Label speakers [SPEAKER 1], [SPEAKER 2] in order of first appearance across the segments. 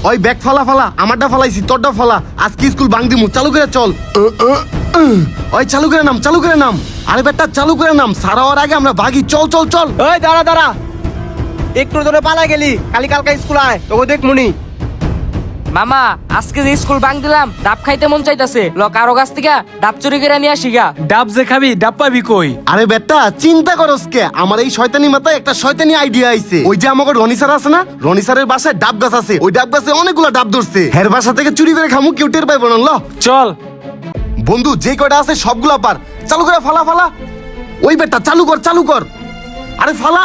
[SPEAKER 1] ওই ব্যাগ ফালা ফালা, আমারটা ফালাইছি, তোরটা ফালা। আজকে স্কুল ভাঙ দিমু, চালু করে চল। ওই চালু করে নাম, চালু করে নাম। আরে বেটা চালু করে নাম, সারা হওয়ার আগে আমরা ভাগি। চল চল চল।
[SPEAKER 2] ওই দাঁড়া দাঁড়া, একটু ধরে পালা গেলি, কালি কালকা স্কুল আয়, তোকে দেখ মুনি।
[SPEAKER 3] মামা আজকে যে স্কুল ভাঙ দিলাম, ডাব খাইতে মন চাইতাছে, ল কারো গাছ থেকে ডাব চুরি করে নিয়ে আসি গা।
[SPEAKER 4] ডাব যে খাবি ডাব পাবি কই?
[SPEAKER 1] আরে বেটা চিন্তা করস কে? আমার এই শয়তানি মাথায় একটা শয়তানি আইডিয়া আইছে। ওই যে আমাকে রনি স্যার আছে না, রনি স্যারের বাসায় ডাব গাছ আছে। ওই ডাব গাছে অনেকগুলো ডাব ধরছে। হের বাসা থেকে চুরি করে খামু, কেউ টের পাইব না। ল
[SPEAKER 4] চল।
[SPEAKER 1] বন্ধু, যে কয়টা আছে সবগুলা পার। চালু করে ফালা ফালা। ওই বেটা চালু কর, চালু কর। আরে ফালা।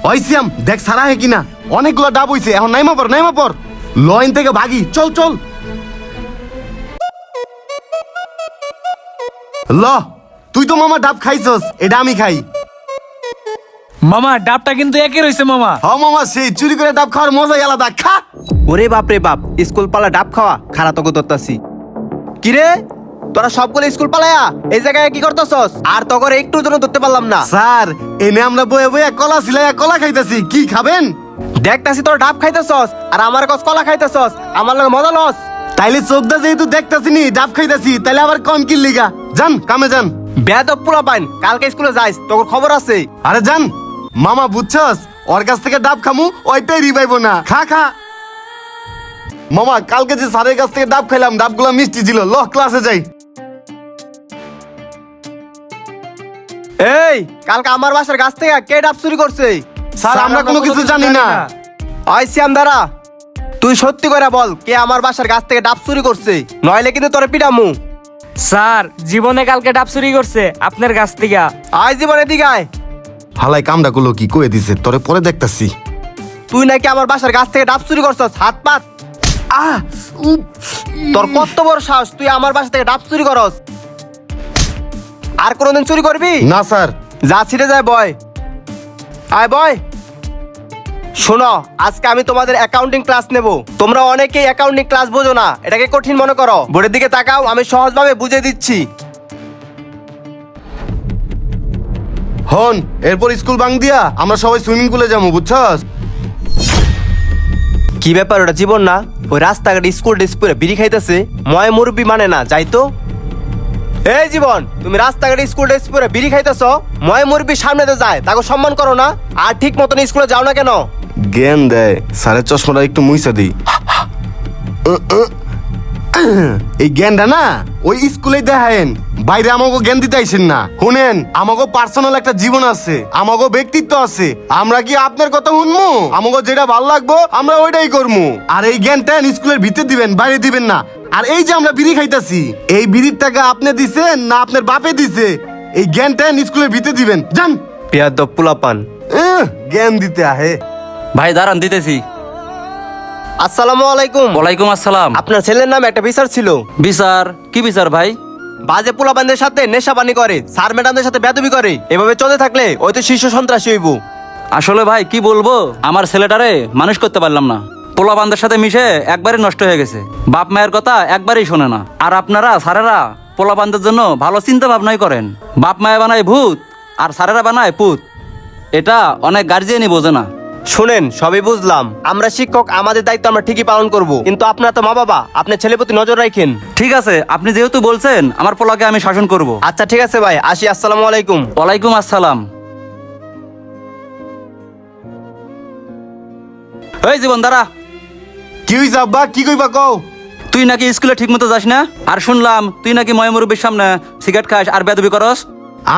[SPEAKER 1] ওই সিয়াম দেখ সারা হে কিনা। অনেকগুলো ডাব হইছে, এখন নাইমা পর, নাইমা পর। লাইন থেকে ভাগি, চল চল। ল, তুই তো মামা ডাব খাইছস, এটা আমি খাই।
[SPEAKER 4] মামা ডাবটা কিন্তু একই রইছে মামা।
[SPEAKER 1] হ মামা, সেই চুরি করে ডাব খাওয়ার মজাই আলাদা। খা।
[SPEAKER 2] ওরে বাপ রে বাপ, স্কুল পালা ডাব খাওয়া খারা তোকে ধরতাছি। কিরে তোরা সবগুলো স্কুল পালায়া এই জায়গায় কি করতেছস? আর তোকে একটু জন্য ধরতে পারলাম না।
[SPEAKER 1] স্যার, এনে আমরা বয়ে বয়ে কলা সিলাইয়া কলা খাইতাছি। কি খাবেন?
[SPEAKER 2] দেখতাছি তোর ডাব খাইতেছস আর আমার কাছে কলা খাইতেছস, আমার লগে মজা লস।
[SPEAKER 1] তাইলে চোখদা যেহেতু দেখতাছি নি ডাব খাইতাছি, তাইলে আবার কম কি লিগা? যান কামে যান।
[SPEAKER 2] বেয়াদব পোলা পাইন, কালকে স্কুলে যাইস, তোর খবর আছে।
[SPEAKER 1] আরে যান মামা, বুঝছস ওর কাছ থেকে ডাব খামু, ওইটাই রিভাইব না। খা খা। মামা কালকে যে স্যারের কাছ থেকে ডাব খাইলাম, ডাবগুলা মিষ্টি ছিল। ল ক্লাসে যাই।
[SPEAKER 2] এই কালকে আমার বাসার গাছ থেকে কে ডাব চুরি করছে?
[SPEAKER 1] স্যার আমরা কোনো কিছু জানি না।
[SPEAKER 2] ওই শ্যাম দাঁড়া, তুই সত্যি করে বল কে আমার বাসার গাছ থেকে ডাব চুরি করছে, নইলে কিন্তু তোরে পিটামু।
[SPEAKER 3] স্যার জীবনে কালকে ডাব চুরি করছে আপনার গাছ থেকে।
[SPEAKER 2] আয় জীবনের দিকে আয়।
[SPEAKER 1] হালাই কামডা গুলো কি কয়ে দিছে, তোরে পরে দেখতাছি।
[SPEAKER 2] তুই নাকি আমার বাসার গাছ থেকে ডাব চুরি করছস, হাত পাত।
[SPEAKER 1] আহ
[SPEAKER 2] তোর কত বড় সাহস, তুই আমার বাসা থেকে ডাব চুরি করস? আর কোনোদিন চুরি করবি
[SPEAKER 1] না স্যার।
[SPEAKER 2] যা ছিটে যায় বয়। আয় বয়। শোনো, আজকে আমি তোমাদের অ্যাকাউন্টিং ক্লাস নেব। তোমরা অনেকেই অ্যাকাউন্টিং ক্লাস বোঝো না, এটাকে কঠিন মনে করো। বোর্ডের দিকে তাকাও, আমি সহজভাবে বুঝিয়ে দিচ্ছি।
[SPEAKER 1] হন, এরপর স্কুল ভাঙ দিয়া আমরা সবাই সুইমিং পুলে যাবো, বুঝছস?
[SPEAKER 2] কি ব্যাপার, ওটা জীবন না? ওই রাস্তাঘাটে স্কুল ড্রেস পরে বিড়ি খাইতেছে, ময় মুরব্বি মানে না, যাই তো। এই জীবন, তুমি রাস্তাঘাটে স্কুল ড্রেস পরে বিড়ি খাইতেছ, ময় মুরব্বি সামনে তো যায়, তাকে সম্মান করো না? আর ঠিক মতন স্কুলে যাও না কেন?
[SPEAKER 1] জ্ঞান দেয়। স্যারের চশমাটা একটু মুইসা দিই। এই জ্ঞানটা না ওই স্কুলে দেখায়েন, বাইরে আমাকে জ্ঞান দিতে আইসেন না। শুনেন, আমাকে পার্সোনাল একটা জীবন আছে, আমাকে ব্যক্তিত্ব আছে। আমরা কি আপনার কথা শুনবো? আমাকে যেটা ভালো লাগবো আমরা ওইটাই করবো। আর এই জ্ঞানটা স্কুলের ভিতরে দিবেন, বাইরে দিবেন না। আর এই যে আমরা বিড়ি খাইতাছি, এই বিড়ির টাকা আপনি দিছেন না আপনার বাপে দিছে? এই জ্ঞানটা স্কুলের ভিতরে দিবেন। যান।
[SPEAKER 2] বেয়াদব পোলাপান।
[SPEAKER 1] জ্ঞান দিতে আহে।
[SPEAKER 5] ভাই দাঁড়ান দিতেছি।
[SPEAKER 2] আসসালামু আলাইকুম।
[SPEAKER 5] ওয়ালাইকুম আসসালাম।
[SPEAKER 2] আপনার ছেলের নামে একটা বিচার ছিল।
[SPEAKER 5] বিচার? কি বিচার ভাই?
[SPEAKER 2] বাজে পোলাপানদের সাথে নেশাবানি করে, স্যার ম্যাডামদের সাথে বেয়াদবি করে, এভাবে চলতে থাকলে ওই তো শীর্ষ সন্ত্রাসী হইব।
[SPEAKER 5] আসলে ভাই কি বলবো, আমার ছেলেটারে মানুষ করতে পারলাম না। পোলাপানদের সাথে মিশে একবারে নষ্ট হয়ে গেছে। বাপ মায়ের কথা একবারেই শোনে না। আর আপনারা স্যারেরা পোলাপানদের জন্য ভালো চিন্তা ভাবনাই করেন। বাপ মায়ে বানায় ভূত আর স্যারেরা বানায় পুত। এটা অনেক গার্জিয়ানই বোঝে না।
[SPEAKER 2] শুনেন, সবই বুঝলাম, আমরা শিক্ষক, আমাদের দায়িত্ব আমরা ঠিকই পালন করব, কিন্তু আপনারা তো মা বাবা, আপনার ছেলের প্রতি নজর রাখেন।
[SPEAKER 5] ঠিক আছে, আপনি যেহেতু বলছেন আমার পোলাকে আমি শাসন করব।
[SPEAKER 2] আচ্ছা ঠিক আছে ভাই, আসি। আসসালামু আলাইকুম।
[SPEAKER 5] ওয়ালাইকুম আসসালাম। এই জীবন দাঁড়া।
[SPEAKER 1] কি হইছে আব্বা, কি কইবা কও?
[SPEAKER 5] তুই নাকি স্কুলে ঠিক মতো যাস না, আর শুনলাম তুই নাকি ময়মুরব্বীর সামনে সিগারেট খাস আর বেদবি করস।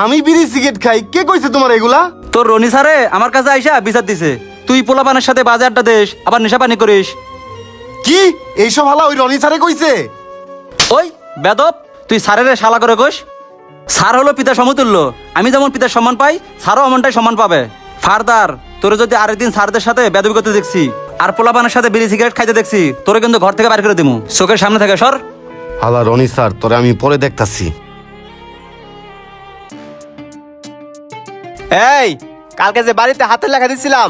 [SPEAKER 1] আমি বিড়ি সিগারেট খাই? কে কইছে তোমার এগুলা?
[SPEAKER 5] তোর রনি স্যারে আমার কাছে আইসা বিচার দিছে, তুই পোলাপানের সাথে বাজে আড্ডা দেস, আবার নেশাপানি করিস।
[SPEAKER 1] কি এইসব হালা ওই রনি স্যারে কইছে?
[SPEAKER 5] ওই বেদব, তুই স্যারের শালা করে কোস? স্যার হলো পিতা সমতুল্য। আমি যেমন পিতার সম্মান পাই, স্যারও অমনটাই সম্মান পাবে। ফার্দার তোরে যদি আরেকদিন স্যারদের সাথে বেদবি করতে দেখছি আর পোলাপানের সাথে বিড়ি সিগারেট খাইতে দেখছি, তোরে কিন্তু ঘর থেকে বাইর করে দিমু। চোখের সামনে থেকে সর।
[SPEAKER 1] হালা রনি স্যার, তোরে আমি পরে দেখতাছি।
[SPEAKER 2] এই কালকে যে বাড়িতে হাতের লেখা দিছিলাম,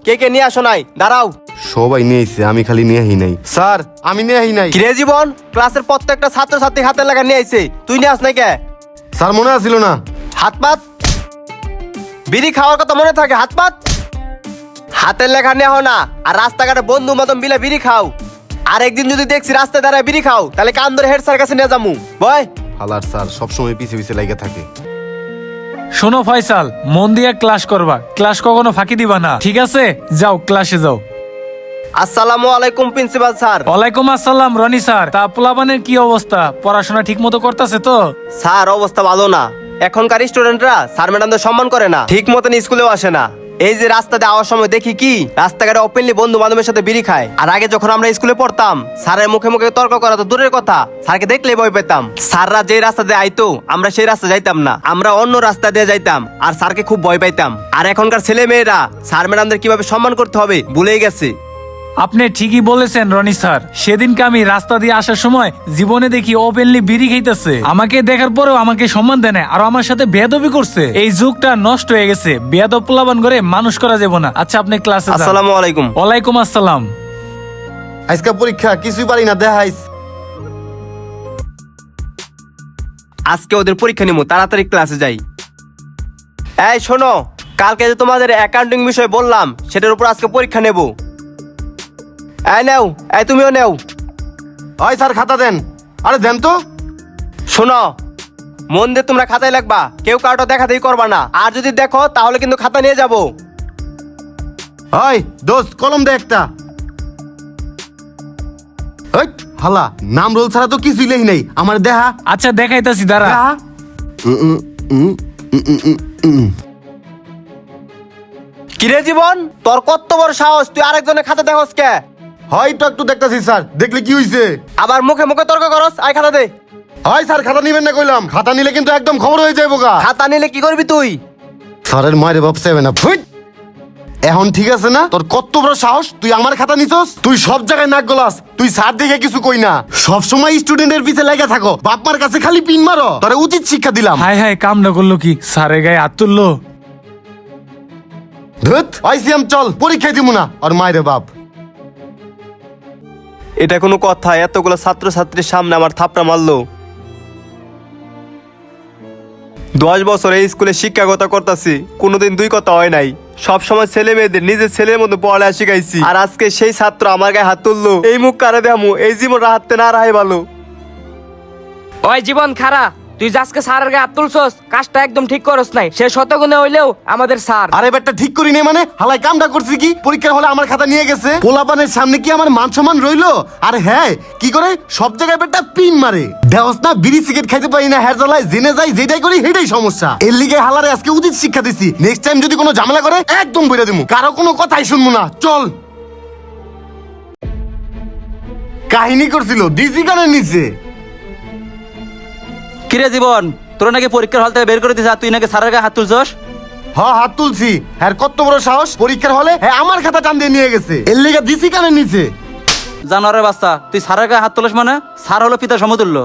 [SPEAKER 2] কে কে নিয়ে আসো নাই? দাঁড়াও।
[SPEAKER 1] সবাই নিয়ে আইছে, আমি খালি নিয়ে আহি নাই। স্যার আমি নিয়ে আহি নাই।
[SPEAKER 2] কিরে জীবন, ক্লাসের প্রত্যেকটা ছাত্র ছাত্রী হাতের লেখা নিয়ে আইছে, তুই নিয়ে আস নাই কে?
[SPEAKER 1] স্যার মনে আছিল না।
[SPEAKER 2] হাত পাত। বিড়ি খাওয়ার কথা মনে থাকে, হাত পাত। হাতের লেখা নেও না, আর রাস্তাঘাটে বন্ধু মতন বিলে বিড়ি খাও। আর একদিন যদি দেখছি রাস্তায় দাঁড়ায় বিড়ি খাও, তাহলে কান ধরে হেড স্যার কাছে নিয়ে যামু। বয়।
[SPEAKER 1] হালার স্যার সবসময় পিছে পিছে লেগে থাকে।
[SPEAKER 4] শোনো ফয়সাল, মন দিয়ে ক্লাস করবা, ক্লাস কখনো ফাঁকি দিবা না, ঠিক আছে? যাও ক্লাসে যাও।
[SPEAKER 2] আসসালামু আলাইকুম প্রিন্সিপাল স্যার।
[SPEAKER 4] ওয়ালাইকুম আসসালাম রনি স্যার। তা পোলাপানের কি অবস্থা, পড়াশোনা ঠিক মতো করতেছে তো?
[SPEAKER 2] স্যার অবস্থা ভালো না, এখনকার স্টুডেন্টরা স্যার ম্যাডামদের সম্মান করে না, ঠিক মতন স্কুলেও আসে না। এই যে রাস্তাতে আওয়ার সময় দেখি কি রাস্তাঘাটে ওপেনলি বন্ধু বান্ধবের সাথে বিড়ি খায়। আর আগে যখন আমরা স্কুলে পড়তাম, স্যারের মুখে মুখে তর্ক করা তো দূরের কথা, স্যারকে দেখলেই ভয় পেতাম। স্যাররা যে রাস্তা দিয়ে আইতো আমরা সেই রাস্তা যাইতাম না, আমরা অন্য রাস্তা দিয়ে যাইতাম, আর স্যারকে খুব ভয় পাইতাম। আর এখনকার ছেলে মেয়েরা স্যার ম্যাডামদের কিভাবে সম্মান করতে হবে ভুলেই গেছে।
[SPEAKER 4] আপনি ঠিকই বলেছেন রনি স্যার। সেদিনকে আমি রাস্তা দিয়ে আসার সময় জীবনে দেখি ওপেনলি বিড়ি খাইতেছে, আমাকে দেখার পরেও আমাকে সম্মান দেয় না, আর আমার সাথে বেয়াদবি করছে। এই যুগটা নষ্ট হয়ে গেছে, বেয়াদব পোলাপান করে মানুষ করা যাবে না। আচ্ছা আপনি ক্লাসে যান।
[SPEAKER 2] আসসালামু আলাইকুম।
[SPEAKER 4] ওয়ালাইকুম আসসালাম।
[SPEAKER 1] আজকে পরীক্ষা, কিছুই পারি না, দেখাইস।
[SPEAKER 2] আজকে ওদের পরীক্ষা নিমু, তাড়াতাড়ি ক্লাসে যাই। এই শোনো, কালকে যে তোমাদের অ্যাকাউন্টিং বিষয় বললাম, সেটার উপর আজকে পরীক্ষা নেব। এই নেও, এই তুমিও নেও।
[SPEAKER 1] ওই স্যার খাতা দেন। আরে দেন তো।
[SPEAKER 2] শোনো, মন দিয়ে তোমরা খাতায় লাগবা, কেউ কাউটা দেখাদেখি করবা না, আর যদি দেখো তাহলে কিন্তু খাতা নিয়ে যাব।
[SPEAKER 1] ওই দোস্ত কলম দে একটা। ওই হালা, নাম রোল ছাড়া তো কিছুই লেখি নাই, আমার দেখা।
[SPEAKER 4] আচ্ছা দেখাইতাছি, দাঁড়া।
[SPEAKER 1] দেখা।
[SPEAKER 2] কিরে জীবন, তোর কত বড় সাহস, তুই আরেকজনের খাতা দেখোস কে?
[SPEAKER 1] হয়তো একটু দেখতেছি স্যার, দেখলে কি হইছে?
[SPEAKER 2] আবার মুখে মুখে তর্ক করস, আয় খাতা দে।
[SPEAKER 1] হয় স্যার, খাতা নিবেন না কইলাম, খাতা নিলে কিন্তু একদম খবর হয়ে যাইব গা।
[SPEAKER 2] খাতা নিলে কি করবি তুই?
[SPEAKER 1] স্যারের মায়ের বাপ সেবে না। ফুট। এখন ঠিক আছে না? তোর কত বড় সাহস, তুই আমার খাতা নিছস? তুই সব জায়গায় নাক গলাস, তুই স্যার দেখে কিছু কই না, সব সময় স্টুডেন্টের পিছে লেগে থাকো, বাপ মার কাছে খালি পিন মারো। তোরে উচিত শিক্ষা দিলাম।
[SPEAKER 4] হাই হাই, কামটা করলো কি, স্যারের গায়ে হাত তুললো।
[SPEAKER 1] ধুত, আইসিএম চল, পরীক্ষায় দিব না আর মায়ের বাপ।
[SPEAKER 2] এটা কোনো কথা? এতগুলো ছাত্রছাত্রীর সামনে আমার থাপড়া মারলো। 10 বছর এই স্কুলে শিক্ষকতা করতেছি, কোনোদিন দুই কথা হয় নাই। সব সময় ছেলে মেয়েদের নিজের ছেলের মতো পড়ালেখা শিখাইছি, আর আজকে সেই ছাত্র আমার গায়ে হাত তুললো। এই মুখ কারে দেখামু? এই জীবন হাতে না রাহাই ভালো।
[SPEAKER 3] ওই জীবন খারা, তুই যে আজকে স্যারের গায়ে হাত তুলছস, কাজটা একদম ঠিক করস নাই। সে শতগুণে হইলেও আমাদের স্যার।
[SPEAKER 1] আরে ব্যাটা ঠিক করি নেই মানে, হালাই কামটা করছি কি? পরীক্ষার হলে আমার খাতা নিয়ে গেছে, পোলাপানের সামনে কি আমার মান সম্মান রইলো? আর হ্যাঁ, কি করে সব জায়গায় ব্যাটা পিন মারে। দেওস না, বিড়ি সিগারেট খাইতে পারি না, হেয়ার জ্বালায়, জেনে যাই, যেটাই করি সেটাই সমস্যা। এর লিগে হালারে আজকে উচিত শিক্ষা দিছি, নেক্সট টাইম যদি কোনো ঝামেলা করে একদম বইরা দিমু, কারো কোনো কথাই শুনবো না। চল। কাহিনী করছিল ডিসি কানের নিচে।
[SPEAKER 5] কিরে জীবন, তোর নাকি পরীক্ষার হল থেকে বের করে দিস, আর তুই নাকি স্যারের গায়ে হাত তুলছস?
[SPEAKER 1] হাত তুলছি। হ্যাঁ কত বড় সাহস, পরীক্ষার হলে হ্যাঁ আমার খাতা টান দিয়ে নিয়ে গেছে, এর লিগে ডিসি কানের নিচে।
[SPEAKER 5] জানোয়ারের বাচ্চা, তুই স্যারের গায়ে হাত তুলিস মানে? স্যার হলো পিতা সমতুল্য,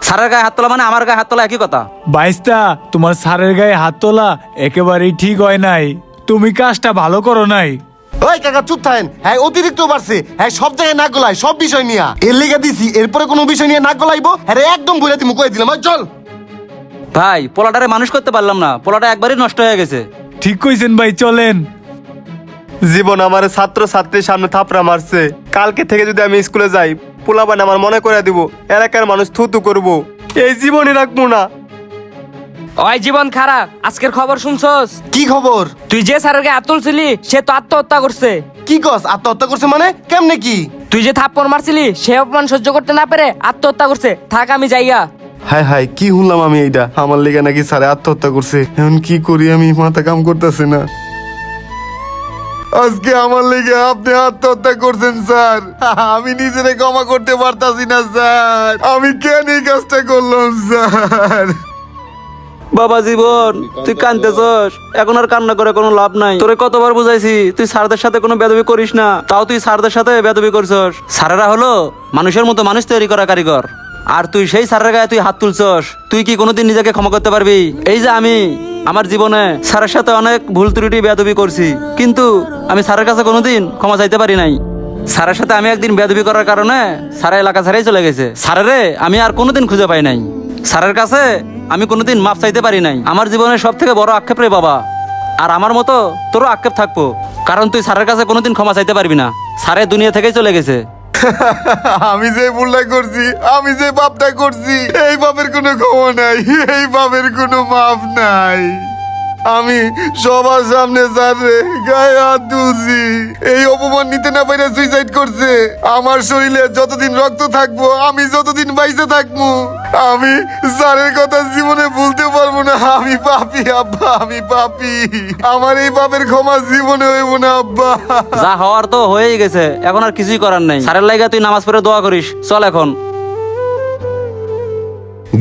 [SPEAKER 5] স্যারের গায়ে হাত তোলা মানে আমার গায়ে হাত তোলা একই কথা।
[SPEAKER 4] বাইস্তা, তোমার স্যারের গায়ে হাত তোলা একেবারেই ঠিক হয় নাই, তুমি কাজটা ভালো করো নাই।
[SPEAKER 1] ওই কাকা চুপ থাকেন, হ্যাঁ অতিরিক্ত বাড়ছে, হ্যাঁ সব জায়গায় নাক গলায়, সব বিষয় নিয়ে। এর লিগে দিছি, এরপরে কোনো বিষয় নিয়ে নাক গলাইবো, হ্যাঁ একদম বইরা দিমু, কই দিলাম। চল।
[SPEAKER 5] ভাই, পোলাটারে মানুষ করতে পারলাম না, পোলাটা একবারই নষ্ট হয়ে গেছে।
[SPEAKER 4] ঠিক কইছেন ভাই, চলেন।
[SPEAKER 2] জীবন আমার ছাত্র ছাত্রীর সামনে থাপড়া মারছে, কালকে থেকে যদি আমি স্কুলে যাই, পোলাপান আমার মনে করে দিব, এলাকার মানুষ থুতু করবো, এই জীবনই রাখবো না।
[SPEAKER 3] ওই জীবন খারা, আজকের খবর শুনছস?
[SPEAKER 1] কি খবর?
[SPEAKER 3] তুই যে স্যারের গায়ে হাত তুলছিলি, সে তো আত্মহত্যা করছে।
[SPEAKER 1] কি কস? আত্মহত্যা করছে মানে? কেমনে কি?
[SPEAKER 3] তুই যে থাপ্পড় মারছিলি, সে অপমান সহ্য করতে না পেরে আত্মহত্যা করছে। থাক, আমি যাইয়া।
[SPEAKER 1] হায় হায়, কি শুনলাম আমি এইটা? আমার লেগে নাকি স্যারে আত্মহত্যা করছে। এখন কি করি আমি, মাথা কাম করতেছে না। আজকে আমার লেগে আপনি আত্মহত্যা করছেন স্যার, আমি নিজেরে ক্ষমা করতে পারতাছি না স্যার, আমি কেন এই কাজটা করলাম স্যার?
[SPEAKER 5] বাবা জীবন, তুই কাঁদতেছস, এখন আর কান্না করে কোনো লাভ নাই। তোরে কতবার বুঝাইছি তুই স্যারদের সাথে কোনো বেদবি করিস না, তাও তুই স্যারদের সাথে বেদবি করছস। স্যারেরা হলো মানুষের মতো মানুষ তৈরি করা কারিগর, আর তুই সেই স্যারের গায়ে তুই হাত তুলছস। তুই কি কোনোদিন নিজেকে ক্ষমা করতে পারবি? এই যে আমি আমার জীবনে স্যারের সাথে অনেক ভুল ত্রুটি বেদবি করছি, কিন্তু আমি স্যারের কাছে কোনোদিন ক্ষমা চাইতে পারি নাই। স্যারের সাথে আমি একদিন বেদবি করার কারণে স্যারের এলাকা ছেড়েই চলে গেছে। স্যারেরে আমি আর কোনোদিন খুঁজে পাই নাই, স্যারের কাছে আমি কোনোদিন মাপ চাইতে পারি নাই। আমার জীবনের সব থেকে বড় আক্ষেপ রে বাবা, আর আমার মতো তোরও আক্ষেপ থাকবো, কারণ তুই স্যারের কাছে কোনোদিন ক্ষমা চাইতে পারবি না। স্যারের দুনিয়া থেকেই চলে গেছে।
[SPEAKER 1] আমি যে ভুলটা করছি, আমি যে পাপটা করছি, এই পাপের কোনো ক্ষমা নাই, এই পাপের কোনো মাফ নাই। আমি সবার সামনে স্যারে গায়ে হাত তুলছি, এই অপমান নিতে না পারে সুইসাইড করছে। আমার শরীরে যতদিন রক্ত থাকবো, আমি যতদিন বাইসে থাকবো, আমি স্যারের কথা জীবনে ভুলতে পারবো না। আমি পাপী আব্বা, আমি পাপী। আমার এই পাপের ক্ষমা জীবনে হইব না আব্বা।
[SPEAKER 5] যা হওয়ার তো হয়েই গেছে, এখন আর কিছুই করার নেই। স্যারের লাইগা তুই নামাজ পড়ে দোয়া করিস। চল এখন।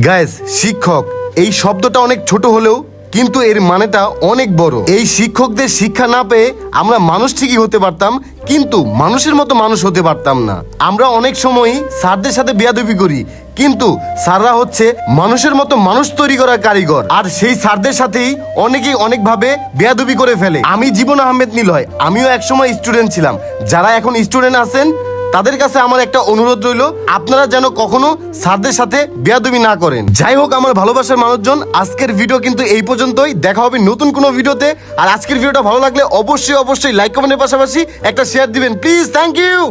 [SPEAKER 1] গাইস, শিক্ষক এই শব্দটা অনেক ছোট হলেও কিন্তু এর মানেটা অনেক বড়। এই শিক্ষকদের শিক্ষা না পেয়ে আমরা মানুষ ঠিকই হতে পারতাম, কিন্তু মানুষের মতো মানুষ হতে পারতাম না। আমরা অনেক সময়ই স্যারদের সাথে বেয়াদবি করি, কিন্তু স্যাররা হচ্ছে মানুষের মতো মানুষ তৈরি করার কারিগর। আর সেই স্যারদের সাথেই অনেকেই অনেকভাবে বেয়াদবি করে ফেলে। আমি জীবন আহমেদ নিলয়, আমিও একসময় স্টুডেন্ট ছিলাম। যারা এখন স্টুডেন্ট আছেন তাদের কাছে আমার একটা অনুরোধ রইল, আপনারা যেন কখনো স্যারদের সাথে বেয়াদবি না করেন। যাই হোক আমার ভালোবাসার মানুষজন, আজকের ভিডিও কিন্তু এই পর্যন্তই। দেখা হবে নতুন কোনো ভিডিওতে। আর আজকের ভিডিওটা ভালো লাগলে অবশ্যই লাইক কমেন্টের পাশাপাশি একটা শেয়ার দিবেন প্লিজ। Thank you.